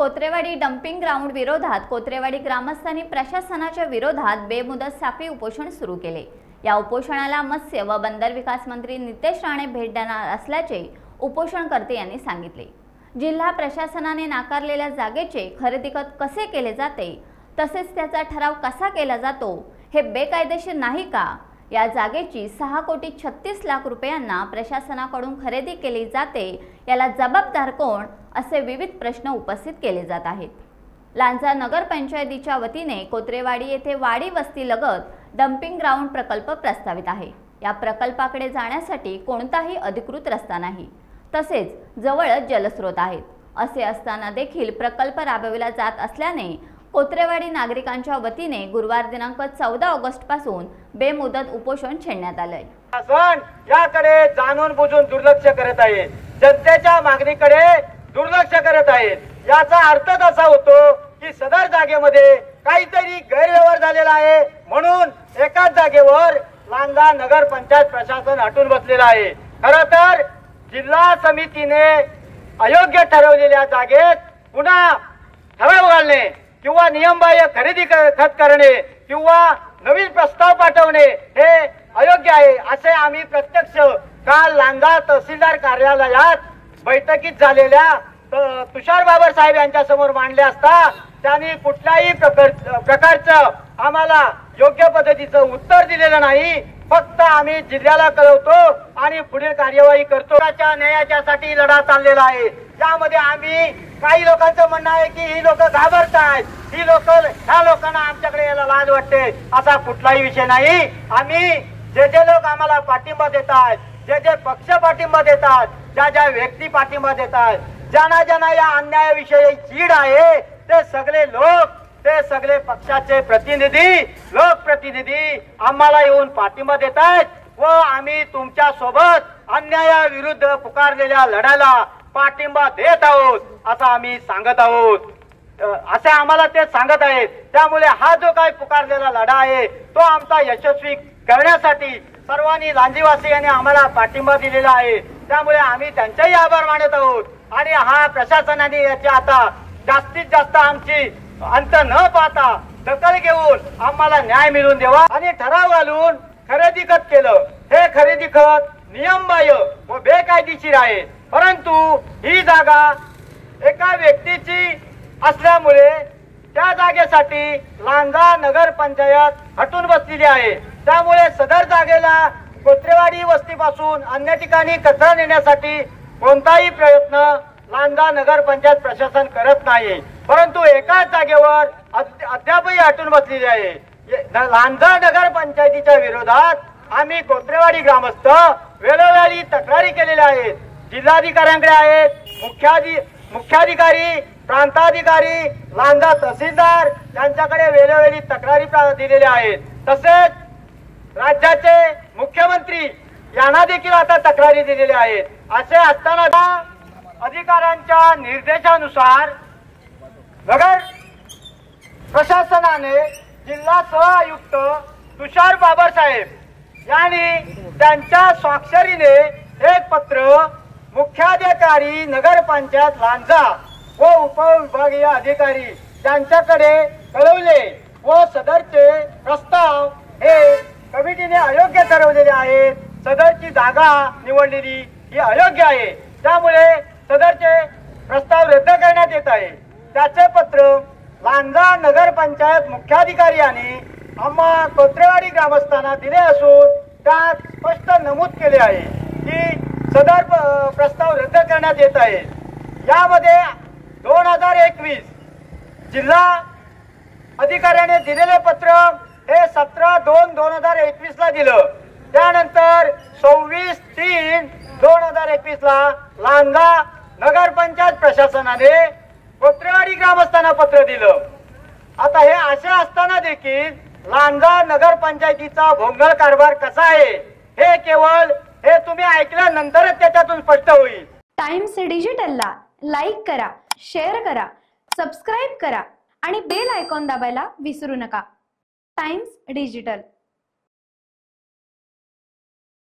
कोत्रेवाडी dumping ground विरोधात कोत्रेवाडी ग्रामस्थांनी प्रशासनाच्या विरोधात बेमुदत साखळी उपोषण सुरू केले। या उपोषणाला मत्स्य व बंदर विकास मंत्री नितेश राणे भेट देणार असल्याचे उपोषणकर्ते यांनी सांगितले। जिल्हा प्रशासनाने नाकारलेल्या जागेचे खरेदी खत कसे केले जाते तसेच त्याचा ठराव कसा केला जातो हे बेकायदेशीर नाही का? या जागेची 6,36,00,000 रुपयांना प्रशासनाकडून खरेदी केली जाते, याला जबाबदार कोण असे विविध प्रश्न उपस्थित केले जात आहेत। लांजा नगर पंचायतीच्या वतीने कोत्रेवाडी येथे वाडी वस्ती लगत डम्पिंग ग्राउंड प्रकल्प प्रस्तावित आहे। या प्रकल्पाकडे जाण्यासाठी कोणताही अधिकृत रस्ता नाही, तसेच जवळच जलस्रोत आहेत। असे असताना देखील प्रकल्प राबविला जात असल्याने कोत्रेवाडी नागरिकांच्या वतीने गुरुवार दिनांक 14 ऑगस्ट पासून बेमुदत उपोषण छेडण्यात आले। शासन याकडे जाणून बुजून दुर्लक्ष करत आहे, जनतेच्या मागणीकडे दुर्लक्ष करत आहे। याचा अर्थ असा होतो की सदर जागेमध्ये काहीतरी गैरव्यवहार झालेला आहे, म्हणून एकाच जागेवर लांजा नगर पंचायत प्रशासन हटून बसलेला आहे। खरं तर जिल्हा समितीने अयोग्य ठरवलेल्या जागेत पुन्हा ठराव घालणे किंवा नियमबाह्य खरेदी खत करणे किंवा नवीन प्रस्ताव पाठवणे हे अयोग्य आहे, असे आम्ही प्रत्यक्ष काल लांजा तहसीलदार कार्यालयात बैठकीत झालेल्या तुषार बाबर साहेब यांच्या समोर मांडले असता त्यांनी कुठल्याही प्रकारचं आम्हाला योग्य पद्धतीचं उत्तर दिलेलं नाही। फक्त आम्ही जिल्ह्याला कळवतो आणि पुढील कार्यवाही करतो। न्यायाच्यासाठी लढा चाललेला आहे। त्यामध्ये आम्ही काही लोकांचं म्हणणं आहे की ही लोक घाबरतात, ह्या लोकांना आमच्याकडे यायला लाज वाटते, असा कुठलाही विषय नाही। आम्ही जे लोक आम्हाला पाठिंबा देतात, जे पक्ष पाठिंबा देतात, ज्या व्यक्ती पाठिंबा देतात, ज्यांना या अन्यायाविषयी चीड आहे, ते सगळे पक्षाचे प्रतिनिधी, लोकप्रतिनिधी आम्हाला येऊन पाठिंबा देतात व आम्ही तुमच्या सोबत अन्यायाविरुद्ध पुकारलेल्या लढ्याला पाठिंबा देत आहोत असं आम्ही सांगत आहोत, असे आम्हाला ते सांगत आहेत। त्यामुळे हा जो काही पुकारलेला लढा आहे तो आमचा यशस्वी करण्यासाठी सर्वांनी लांजीवासियांनी आम्हाला पाठिंबा दिलेला आहे। त्यामुळे आम्ही त्यांचेही आभार मानत आहोत आणि हा प्रशासनाने याची आता जास्तीत जास्त आमची अंत न पाहता दखल घेऊन आम्हाला न्याय मिळवून द्यावा आणि ठराव घालून खरेदी खत केलं। हे खरेदी खत नियमबाह्य व बेकायदेशीर आहे, परंतु ही जागा एका व्यक्तीची असल्यामुळे त्या जागेसाठी लांजा नगर पंचायत हटून बसलेली आहे। त्यामुळे सदर जागेला कोत्रेवाडी वस्तीपासून अन्य ठिकाणी कचरा नेण्यासाठी कोणताही प्रयत्न लांजा नगर पंचायत प्रशासन करत नाही, परंतु एकाच जागेवर अद्यापही हटून बसलेली आहे। लांजा नगर पंचायतीच्या विरोधात आम्ही कोत्रेवाडी ग्रामस्थ वेळोवेळी तक्रारी केलेल्या आहेत, जिल्हाधिकाऱ्यांकडे आहेत, मुख्याधिकारी, प्रांताधिकारी, लांजा तहसीलदार यांच्याकडे वेळोवेळी तक्रारी दिलेल्या आहेत। तसेच राज्याचे मुख्यमंत्री यांना देखील आता तक्रारी दिलेल्या आहेत। असे असताना अधिकाऱ्यांच्या निर्देशानुसार नगर प्रशासनाने जिल्हा सह आयुक्त तुषार बाबर साहेब यांनी त्यांच्या स्वाक्षरीने एक पत्र मुख्याधिकारी नगर पंचायत लांजा व उपविभागीय अधिकारी यांच्याकडे कळवले व सदरचे प्रस्ताव हे कमिटीने अयोग्य ठरवलेले आहेत। सदरची जागा निवडलेली ही अयोग्य आहे, त्यामुळे सदरचे प्रस्ताव रद्द करण्यात येत आहे। त्याचे पत्र लांजा नगर पंचायत मुख्याधिकारी यांनी आम्हा कोत्रेवाडी ग्रामस्थांना दिले असून त्यात स्पष्ट नमूद केले आहे की सदर प्रस्ताव रद्द करण्यात येत आहे। यामध्ये 2021 जिल्हा अधिकाऱ्याने दिलेले पत्र हे 17/2/2021 ला दिलं। त्यानंतर 26/3/2021 ला लांजा नगर पंचायत प्रशासनाने कोत्रेवाडी ग्रामस्थांना पत्र दिलं। आता हे असे असताना देखील लांजा नगर पंचायतीचा भोंगळ कारभार कसा आहे हे केवळ हे तुम्ही ऐकल्यानंतरच त्याच्यातून स्पष्ट होईल। टाइम्स डिजिटलला लाईक करा, शेअर करा, सबस्क्राइब करा आणि बेल आयकॉन दाबायला विसरू नका। Times digital.